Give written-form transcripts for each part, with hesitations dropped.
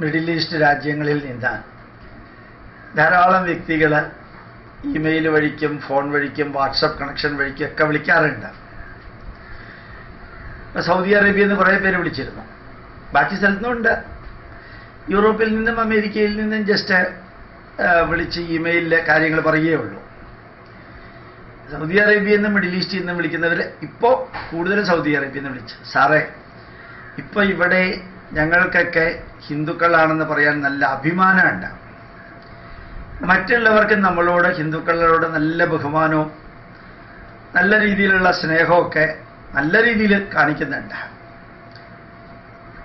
Middle east രാജ്യങ്ങളിൽ നിന്ന് ധാരാളം വ്യക്തികൾ ഇമെയിൽ വഴിക്കും ഫോൺ വഴിക്കും വാട്സപ്പ് കണക്ഷൻ വഴിക്കും ഒക്കെ വിളിക്കാറുണ്ട്. സൗദി അറേബ്യയിൽ നിന്ന് കുറേ പേര് വിളിച്ചിരുന്നു. ബാക്കി സ്ഥലത്തുനിന്നുണ്ട്. യൂറോപ്പിൽ നിന്നും അമേരിക്കയിൽ നിന്നും ജസ്റ്റ് വിളിച്ച് ഇമെയിലിലെ കാര്യങ്ങൾ പറയുകയേ ഉള്ളൂ. സൗദി അറേബ്യയിൽ നിന്നും മിഡിൽ ഈസ്റ്റിൽ നിന്നും വിളിക്കുന്നവർ ഇപ്പോൾ കൂടുതലും സൗദി അറേബ്യയിൽ നിന്ന് വിളിച്ച്, സാറേ ഇപ്പോൾ ഇവിടെ ഞങ്ങൾക്കൊക്കെ ഹിന്ദുക്കളാണെന്ന് പറയാൻ നല്ല അഭിമാനമുണ്ട്. മറ്റുള്ളവർക്ക് നമ്മളോട് ഹിന്ദുക്കളോട് നല്ല ബഹുമാനവും നല്ല രീതിയിലുള്ള സ്നേഹമൊക്കെ നല്ല രീതിയിൽ കാണിക്കുന്നുണ്ട്.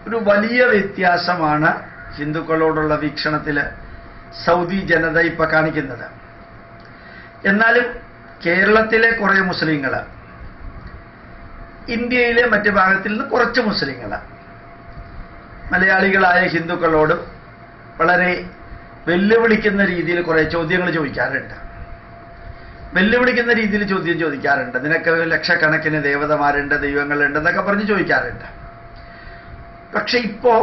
ഒരു വലിയ വ്യത്യാസമാണ് ഹിന്ദുക്കളോടുള്ള വീക്ഷണത്തിൽ സൗദി ജനത ഇപ്പം കാണിക്കുന്നത്. എന്നാലും കേരളത്തിലെ കുറേ മുസ്ലിങ്ങൾ, ഇന്ത്യയിലെ മറ്റു ഭാഗത്തിൽ നിന്ന് കുറച്ച് മുസ്ലിങ്ങൾ മലയാളികളായ ഹിന്ദുക്കളോട് വളരെ വെല്ലുവിളിക്കുന്ന രീതിയിൽ കുറേ ചോദ്യങ്ങൾ ചോദിക്കാറുണ്ട്. വെല്ലുവിളിക്കുന്ന രീതിയിൽ ചോദ്യം ചോദിക്കാറുണ്ട്. നിനക്ക് ലക്ഷക്കണക്കിന് ദേവതമാരുണ്ട്, ദൈവങ്ങളുണ്ട് എന്നൊക്കെ പറഞ്ഞ് ചോദിക്കാറുണ്ട്. പക്ഷെ ഇപ്പോൾ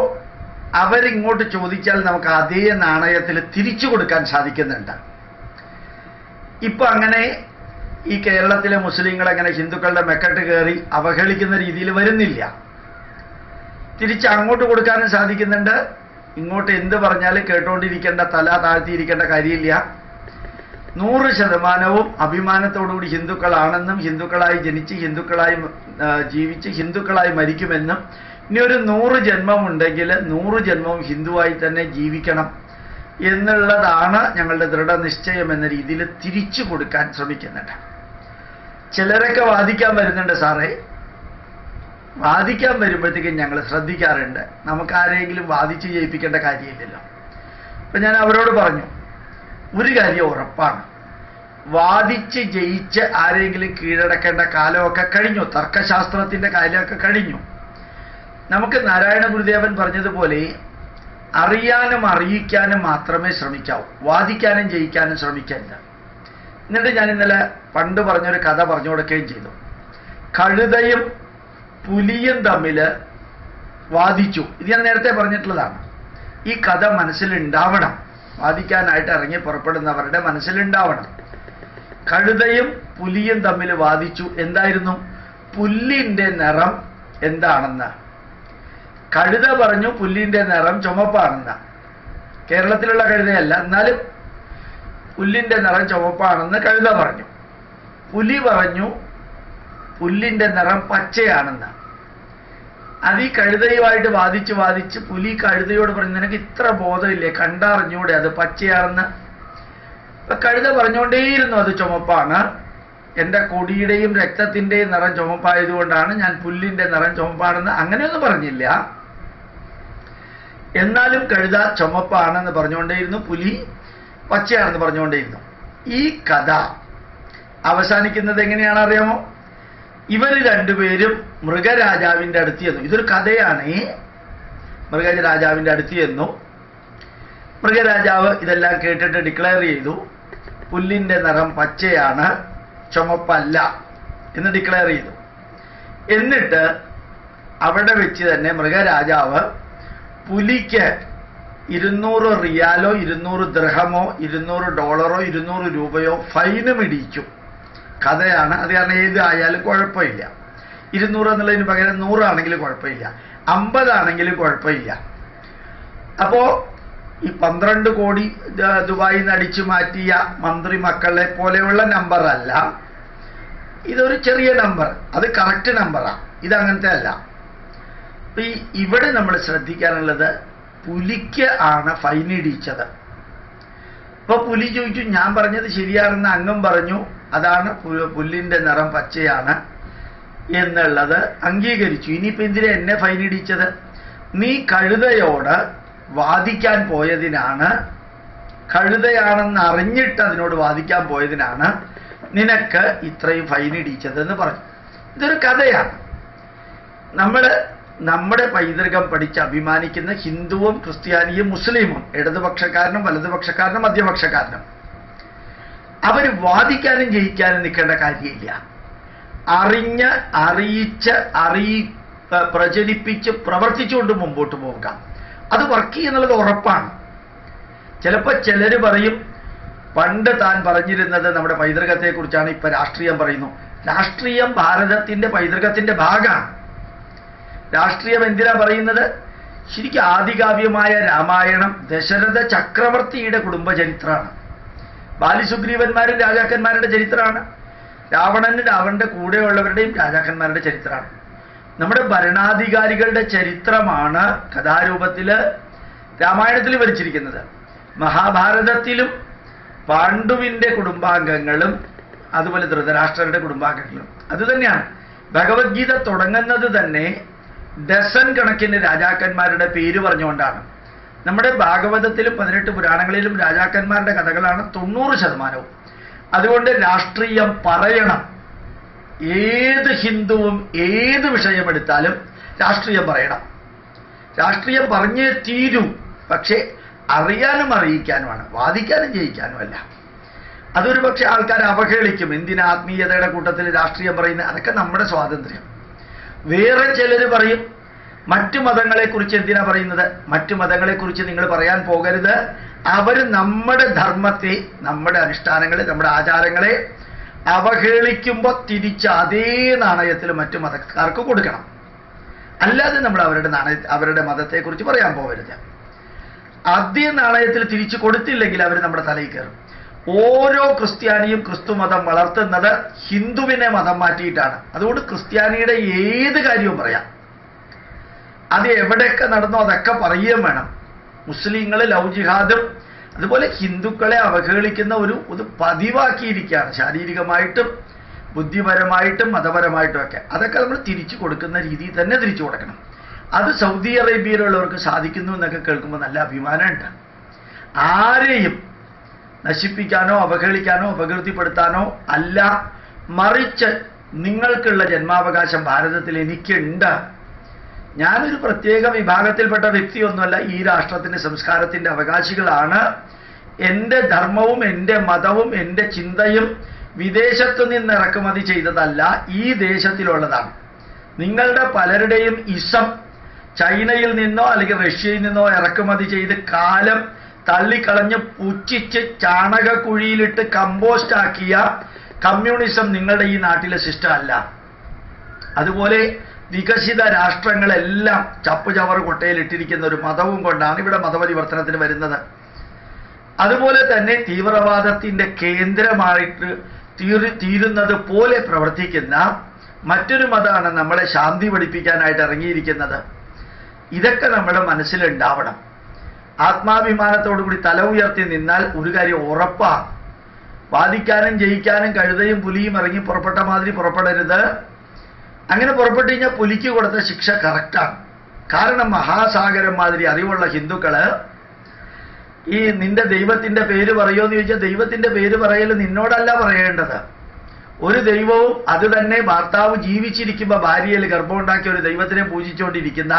അവരിങ്ങോട്ട് ചോദിച്ചാൽ നമുക്ക് അതേ നാണയത്തിൽ തിരിച്ചു കൊടുക്കാൻ സാധിക്കുന്നുണ്ട്. ഇപ്പൊ അങ്ങനെ ഈ കേരളത്തിലെ മുസ്ലിങ്ങൾ അങ്ങനെ ഹിന്ദുക്കളുടെ മെക്കെട്ട് കയറി അവഹേളിക്കുന്ന രീതിയിൽ വരുന്നില്ല. തിരിച്ച് അങ്ങോട്ട് കൊടുക്കാനും സാധിക്കുന്നുണ്ട്. ഇങ്ങോട്ട് എന്ത് പറഞ്ഞാലും കേട്ടോണ്ടിരിക്കേണ്ട, തല താഴ്ത്തിയിരിക്കേണ്ട കാര്യമില്ല. 100% അഭിമാനത്തോടുകൂടി ഹിന്ദുക്കളാണെന്നും ഹിന്ദുക്കളായി ജനിച്ച് ഹിന്ദുക്കളായി ജീവിച്ച് ഹിന്ദുക്കളായി മരിക്കുമെന്നും ഇനി ഒരു 100 ജന്മമുണ്ടെങ്കിൽ 100 ജന്മവും ഹിന്ദുവായി തന്നെ ജീവിക്കണം എന്നുള്ളതാണ് ഞങ്ങളുടെ ദൃഢനിശ്ചയം എന്ന രീതിയിൽ തിരിച്ചു കൊടുക്കാൻ ശ്രമിക്കുന്നുണ്ട്. ചിലരൊക്കെ വാദിക്കാൻ വരുന്നുണ്ട്. സാറേ, വാദിക്കാൻ വരുമ്പോഴത്തേക്കും ഞങ്ങൾ ശ്രദ്ധിക്കാറുണ്ട്. നമുക്ക് ആരെങ്കിലും വാദിച്ച് ജയിപ്പിക്കേണ്ട കാര്യമില്ലല്ലോ. അപ്പം ഞാൻ അവരോട് പറഞ്ഞു, ഒരു കാര്യം ഉറപ്പാണ്, വാദിച്ച് ജയിച്ച് ആരെങ്കിലും കീഴടക്കേണ്ട കാലമൊക്കെ കഴിഞ്ഞു. തർക്കശാസ്ത്രത്തിൻ്റെ കാലമൊക്കെ കഴിഞ്ഞു. നമുക്ക് നാരായണ ഗുരുദേവൻ പറഞ്ഞതുപോലെ അറിയാനും അറിയിക്കാനും മാത്രമേ ശ്രമിക്കാവൂ, വാദിക്കാനും ജയിക്കാനും ശ്രമിക്കരുത്. എന്നിട്ട് ഞാൻ ഇന്നലെ പണ്ട് പറഞ്ഞൊരു കഥ പറഞ്ഞു കൊടുക്കുകയും ചെയ്തു. കഴുതയും പുലിയും തമ്മിൽ വാദിച്ചു. ഇത് ഞാൻ നേരത്തെ പറഞ്ഞിട്ടുള്ളതാണ്. ഈ കഥ മനസ്സിലുണ്ടാവണം. വാദിക്കാനായിട്ട് ഇറങ്ങി പുറപ്പെടുന്നവരുടെ മനസ്സിലുണ്ടാവണം. കഴുതയും പുലിയും തമ്മിൽ വാദിച്ചു. എന്തായിരുന്നു? പുല്ലിൻ്റെ നിറം എന്താണെന്ന്. കഴുത പറഞ്ഞു പുല്ലിൻ്റെ നിറം ചുമപ്പാണെന്ന്. കേരളത്തിലുള്ള കഴുതയല്ല, എന്നാലും പുല്ലിൻ്റെ നിറം ചുമപ്പാണെന്ന് കഴുത പറഞ്ഞു. പുലി പറഞ്ഞു പുല്ലിൻ്റെ നിറം പച്ചയാണെന്ന്. അത് ഈ കഴുതയുമായിട്ട് വാദിച്ച് വാദിച്ച് പുലി കഴുതയോട് പറഞ്ഞു, നിനക്ക് ഇത്ര ബോധമില്ലേ, കണ്ടറിഞ്ഞൂടെ അത് പച്ചയാണെന്ന്. ഇപ്പൊ കഴുത പറഞ്ഞുകൊണ്ടേയിരുന്നു അത് ചുമപ്പാണ്, എൻ്റെ കൊടിയുടെയും രക്തത്തിൻ്റെയും നിറം ചുമപ്പായതുകൊണ്ടാണ് ഞാൻ പുല്ലിൻ്റെ നിറം ചുമപ്പാണെന്ന്. അങ്ങനെയൊന്നും പറഞ്ഞില്ല. എന്നാലും കഴുത ചുമപ്പാണെന്ന് പറഞ്ഞുകൊണ്ടേയിരുന്നു, പുലി പച്ചയാണെന്ന് പറഞ്ഞുകൊണ്ടേയിരുന്നു. ഈ കഥ അവസാനിക്കുന്നത് എങ്ങനെയാണ് അറിയാമോ? ഇവർ രണ്ടുപേരും മൃഗരാജാവിൻ്റെ അടുത്ത് ചെന്നു. ഇതൊരു കഥയാണ്. മൃഗരാജാവിൻ്റെ അടുത്ത് ചെന്നു. മൃഗരാജാവ് ഇതെല്ലാം കേട്ടിട്ട് ഡിക്ലെയർ ചെയ്തു, പുല്ലിൻ്റെ നിറം പച്ചയാണ്, ചുമപ്പല്ല എന്ന് ഡിക്ലെയർ ചെയ്തു. എന്നിട്ട് അവിടെ വെച്ച് തന്നെ മൃഗരാജാവ് പുലിക്ക് 200 റിയാലോ 200 ദിർഹമോ 200 ഡോളറോ 200 രൂപയോ ഫൈനും ഇടിച്ചു. കഥയാണ്, അത് കാരണം ഏത് ആയാലും കുഴപ്പമില്ല. 200 എന്നുള്ളതിന് പകരം 100 ആണെങ്കിലും കുഴപ്പമില്ല, 50 ആണെങ്കിലും കുഴപ്പമില്ല. അപ്പോൾ ഈ 12 കോടി ദുബായിൽ നിന്ന് അടിച്ചു മാറ്റിയ മന്ത്രി മക്കളെ പോലെയുള്ള നമ്പറല്ല, ഇതൊരു ചെറിയ നമ്പർ, അത് കറക്റ്റ് നമ്പറാണ്. ഇതങ്ങനത്തെ അല്ല. ഇവിടെ നമ്മൾ ശ്രദ്ധിക്കാനുള്ളത്, പുലിക്ക് ആണ് ഫൈൻ ഇടിച്ചത്. അപ്പോൾ പുലി ചോദിച്ചു, ഞാൻ പറഞ്ഞത് ശരിയാണെന്ന് അങ്ങും പറഞ്ഞു, അതാണ് പുല്ലിൻ്റെ നിറം പച്ചയാണ് എന്നുള്ളത് അംഗീകരിച്ചു. ഇനിയിപ്പോൾ എന്തിനാ എന്നെ ഫൈൻ ഇടിച്ചത്? നീ കഴുതയോട് വാദിക്കാൻ പോയതിനാണ്, കഴുതയാണെന്ന് അറിഞ്ഞിട്ട് അതിനോട് വാദിക്കാൻ പോയതിനാണ് നിനക്ക് ഇത്രയും ഫൈൻ ഇടിച്ചതെന്ന് പറഞ്ഞു. ഇതൊരു കഥയാണ്. നമ്മുടെ പൈതൃകം പഠിച്ച് അഭിമാനിക്കുന്ന ഹിന്ദുവും ക്രിസ്ത്യാനിയും മുസ്ലിമും, ഇടതുപക്ഷക്കാരനും വലതുപക്ഷക്കാരനും മധ്യപക്ഷക്കാരനും, അവർ വാദിക്കാനും ജയിക്കാനും നിൽക്കേണ്ട കാര്യമില്ല. അറിഞ്ഞ് അറിയിച്ച് പ്രചരിപ്പിച്ച് പ്രവർത്തിച്ചുകൊണ്ട് മുമ്പോട്ട് പോവുക. അത് വർക്ക് ചെയ്യുന്നുള്ളത് ഉറപ്പാണ്. ചിലപ്പോൾ ചിലർ പറയും പണ്ട് താൻ പറഞ്ഞിരുന്നത് നമ്മുടെ പൈതൃകത്തെക്കുറിച്ചാണ്, ഇപ്പൊ രാഷ്ട്രീയം പറയുന്നു. രാഷ്ട്രീയം ഭാരതത്തിന്റെ പൈതൃകത്തിന്റെ ഭാഗമാണ്. രാഷ്ട്രീയം എന്തിനാ പറയുന്നത്? ശരിക്കും ആദികാവ്യമായ രാമായണം ദശരഥ ചക്രവർത്തിയുടെ കുടുംബചരിത്രമാണ്. ബാലിസുഗ്രീവന്മാരും രാജാക്കന്മാരുടെ ചരിത്രമാണ്. രാവണന് രാവണന്റെ കൂടെയുള്ളവരുടെയും രാജാക്കന്മാരുടെ ചരിത്രമാണ്. നമ്മുടെ ഭരണാധികാരികളുടെ ചരിത്രമാണ് കഥാരൂപത്തില് രാമായണത്തിൽ വിവരിച്ചിരിക്കുന്നത്. മഹാഭാരതത്തിലും പാണ്ഡുവിന്റെ കുടുംബാംഗങ്ങളും അതുപോലെ ധൃതരാഷ്ട്രരുടെ കുടുംബാംഗങ്ങളും അതുതന്നെയാണ്. ഭഗവത്ഗീത തുടങ്ങുന്നത് തന്നെ ഡസൻ കണക്കിന് രാജാക്കന്മാരുടെ പേര് പറഞ്ഞുകൊണ്ടാണ്. നമ്മുടെ ഭാഗവതത്തിലും 18 പുരാണങ്ങളിലും രാജാക്കന്മാരുടെ കഥകളാണ് 90%. അതുകൊണ്ട് രാഷ്ട്രീയം പറയണം. ഏത് ഹിന്ദുവും ഏത് വിഷയമെടുത്താലും രാഷ്ട്രീയം പറയണം. രാഷ്ട്രീയം പറഞ്ഞേ തീരൂ. പക്ഷേ അറിയാനും അറിയിക്കാനുമാണ്, വാദിക്കാനും ജയിക്കാനുമല്ല. അതൊരു പക്ഷെ ആൾക്കാർ അവഹേളിക്കും. എന്തിനാ ആത്മീയതയുടെ കൂട്ടത്തിൽ രാഷ്ട്രീയം പറയുന്നത്? അതൊക്കെ നമ്മുടെ സ്വാതന്ത്ര്യം. വേറെ ചിലർ പറയും മറ്റു മതങ്ങളെക്കുറിച്ച് എന്തിനാ പറയുന്നത്? മറ്റു മതങ്ങളെക്കുറിച്ച് നിങ്ങൾ പറയാൻ പോകരുത്. അവർ നമ്മുടെ ധർമ്മത്തെ, നമ്മുടെ അനുഷ്ഠാനങ്ങളെ, നമ്മുടെ ആചാരങ്ങളെ അവഹേളിക്കുമ്പോൾ തിരിച്ച് അതേ നാണയത്തിൽ മറ്റു മതക്കാർക്ക് കൊടുക്കണം. അല്ലാതെ നമ്മൾ അവരുടെ മതത്തെക്കുറിച്ച് പറയാൻ പോകരുത്. അതേ നാണയത്തിൽ തിരിച്ചു കൊടുത്തില്ലെങ്കിൽ അവർ നമ്മുടെ തലയിൽ കയറും. ഓരോ ക്രിസ്ത്യാനിയും ക്രിസ്തുമതം വളർത്തുന്നത് ഹിന്ദുവിനെ മതം മാറ്റിയിട്ടാണ്. അതുകൊണ്ട് ക്രിസ്ത്യാനിയുടെ ഏത് കാര്യവും പറയാം. അത് എവിടെയൊക്കെ നടന്നോ അതൊക്കെ പറയുകയും വേണം. മുസ്ലിങ്ങൾ ലവ് ജിഹാദും അതുപോലെ ഹിന്ദുക്കളെ അവഹേളിക്കുന്ന ഒരു പതിവാക്കിയിരിക്കുകയാണ്. ശാരീരികമായിട്ടും ബുദ്ധിപരമായിട്ടും മതപരമായിട്ടും ഒക്കെ. അതൊക്കെ നമ്മൾ തിരിച്ചു കൊടുക്കുന്ന രീതിയിൽ തന്നെ തിരിച്ചു കൊടുക്കണം. അത് സൗദി അറേബ്യയിലുള്ളവർക്ക് സാധിക്കുന്നു എന്നൊക്കെ കേൾക്കുമ്പോൾ നല്ല അഭിമാനമുണ്ട്. ആരെയും നശിപ്പിക്കാനോ അവഹേളിക്കാനോ അപകീർത്തിപ്പെടുത്താനോ അല്ല, മറിച്ച് നിങ്ങൾക്കുള്ള ജന്മാവകാശം ഭാരതത്തിൽ എനിക്കുണ്ട്. ഞാനൊരു പ്രത്യേക വിഭാഗത്തിൽപ്പെട്ട വ്യക്തിയൊന്നുമല്ല. ഈ രാഷ്ട്രത്തിന്റെ സംസ്കാരത്തിന്റെ അവകാശികളാണ്. എൻ്റെ ധർമ്മവും എൻ്റെ മതവും എൻ്റെ ചിന്തയും വിദേശത്തു നിന്ന് ഇറക്കുമതി ചെയ്തതല്ല, ഈ ദേശത്തിലുള്ളതാണ്. നിങ്ങളുടെ പലരുടെയും ഇസം ചൈനയിൽ നിന്നോ അല്ലെങ്കിൽ റഷ്യയിൽ നിന്നോ ഇറക്കുമതി ചെയ്ത് കാലം തള്ളിക്കളഞ്ഞ് പുച്ഛിച്ച് ചാണകക്കുഴിയിലിട്ട് കമ്പോസ്റ്റ് ആക്കിയ കമ്മ്യൂണിസം നിങ്ങളുടെ ഈ നാട്ടിലെ സിസ്റ്റം അല്ല. അതുപോലെ വികസിത രാഷ്ട്രങ്ങളെല്ലാം ചപ്പുചവറ് കൊട്ടയിൽ ഇട്ടിരിക്കുന്ന ഒരു മതവും കൊണ്ടാണ് ഇവിടെ മതപരിവർത്തനത്തിന് വരുന്നത്. അതുപോലെ തന്നെ തീവ്രവാദത്തിന്റെ കേന്ദ്രമായിട്ട് തീരുന്നത് പോലെ പ്രവർത്തിക്കുന്ന മറ്റൊരു മതമാണ് നമ്മളെ ശാന്തി പഠിപ്പിക്കാനായിട്ട് ഇറങ്ങിയിരിക്കുന്നത്. ഇതൊക്കെ നമ്മുടെ മനസ്സിലുണ്ടാവണം. ആത്മാഭിമാനത്തോടുകൂടി തല ഉയർത്തി നിന്നാൽ ഒരു കാര്യം ഉറപ്പാണ്, വാദിക്കാനും ജയിക്കാനും കഴുതയും പുലിയും ഇറങ്ങി പുറപ്പെട്ട മാതിരി പുറപ്പെടരുത്. അങ്ങനെ പുറപ്പെട്ടു കഴിഞ്ഞാൽ പുലിക്ക് കൊടുത്ത ശിക്ഷ കറക്റ്റാണ്. കാരണം മഹാസാഗരം മാതിരി അറിവുള്ള ഹിന്ദുക്കള് ഈ നിന്റെ ദൈവത്തിന്റെ പേര് പറയുമോ എന്ന് ചോദിച്ചാൽ ദൈവത്തിന്റെ പേര് പറയൽ നിന്നോടല്ല പറയേണ്ടത്. ഒരു ദൈവവും അത് തന്നെ ഭർത്താവ് ജീവിച്ചിരിക്കുമ്പോൾ ഭാര്യയിൽ ഗർഭമുണ്ടാക്കിയ ഒരു ദൈവത്തിനെ പൂജിച്ചുകൊണ്ടിരിക്കുന്ന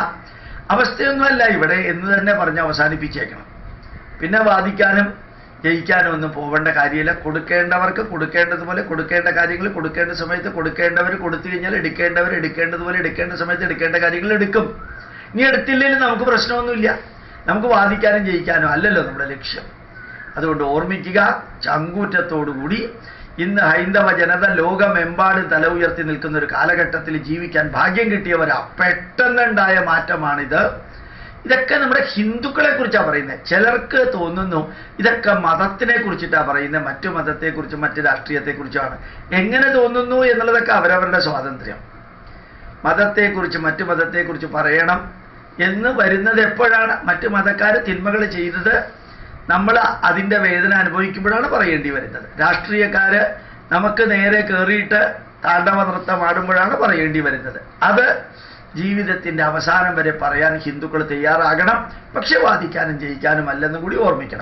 അവസ്ഥയൊന്നുമല്ല ഇവിടെ എന്ന് തന്നെ പറഞ്ഞ് അവസാനിപ്പിച്ചേക്കണം. പിന്നെ വാദിക്കാനും ജയിക്കാനും ഒന്നും പോവേണ്ട കാര്യമില്ല. കൊടുക്കേണ്ടവർക്ക് കൊടുക്കേണ്ടതുപോലെ കൊടുക്കേണ്ട കാര്യങ്ങൾ കൊടുക്കേണ്ട സമയത്ത് കൊടുക്കേണ്ടവർ കൊടുത്തു കഴിഞ്ഞാൽ എടുക്കേണ്ടവർ എടുക്കേണ്ടതുപോലെ എടുക്കേണ്ട സമയത്ത് എടുക്കേണ്ട കാര്യങ്ങൾ എടുക്കും. ഇനി എടുത്തില്ലെങ്കിലും നമുക്ക് പ്രശ്നമൊന്നുമില്ല. നമുക്ക് വാദിക്കാനും ജയിക്കാനും അല്ലല്ലോ നമ്മുടെ ലക്ഷ്യം. അതുകൊണ്ട് ഓർമ്മിക്കുക, ചങ്കൂറ്റത്തോടുകൂടി ഇന്ന് ഹൈന്ദവ ജനത ലോകമെമ്പാടും തല ഉയർത്തി നിൽക്കുന്ന ഒരു കാലഘട്ടത്തിൽ ജീവിക്കാൻ ഭാഗ്യം കിട്ടിയവരാ. പെട്ടെന്നുണ്ടായ മാറ്റമാണിത്. ഇതൊക്കെ നമ്മുടെ ഹിന്ദുക്കളെ കുറിച്ചാണ് പറയുന്നത്. ചിലർക്ക് തോന്നുന്നു ഇതൊക്കെ മതത്തിനെ കുറിച്ചിട്ടാണ് പറയുന്നത്, മറ്റു മതത്തെക്കുറിച്ചും മറ്റു രാഷ്ട്രീയത്തെക്കുറിച്ചാണ്. എങ്ങനെ തോന്നുന്നു എന്നുള്ളതൊക്കെ അവരവരുടെ സ്വാതന്ത്ര്യം. മതത്തെക്കുറിച്ച് മറ്റു മതത്തെക്കുറിച്ച് പറയണം എന്ന് വരുന്നത് എപ്പോഴാണ്? മറ്റു മതക്കാർ തിന്മകൾ ചെയ്തത് നമ്മൾ അതിൻ്റെ വേദന അനുഭവിക്കുമ്പോഴാണ് പറയേണ്ടി വരുന്നത്. രാഷ്ട്രീയക്കാര് നമുക്ക് നേരെ കയറിയിട്ട് താണ്ഡവ നൃത്തം ആടുമ്പോഴാണ് പറയേണ്ടി വരുന്നത്. അത് ജീവിതത്തിന്റെ അവസാനം വരെ പറയാൻ ഹിന്ദുക്കൾ തയ്യാറാകണം. പക്ഷെ വാദിക്കാനും ജയിക്കാനും അല്ലെന്നും കൂടി ഓർമ്മിക്കണം.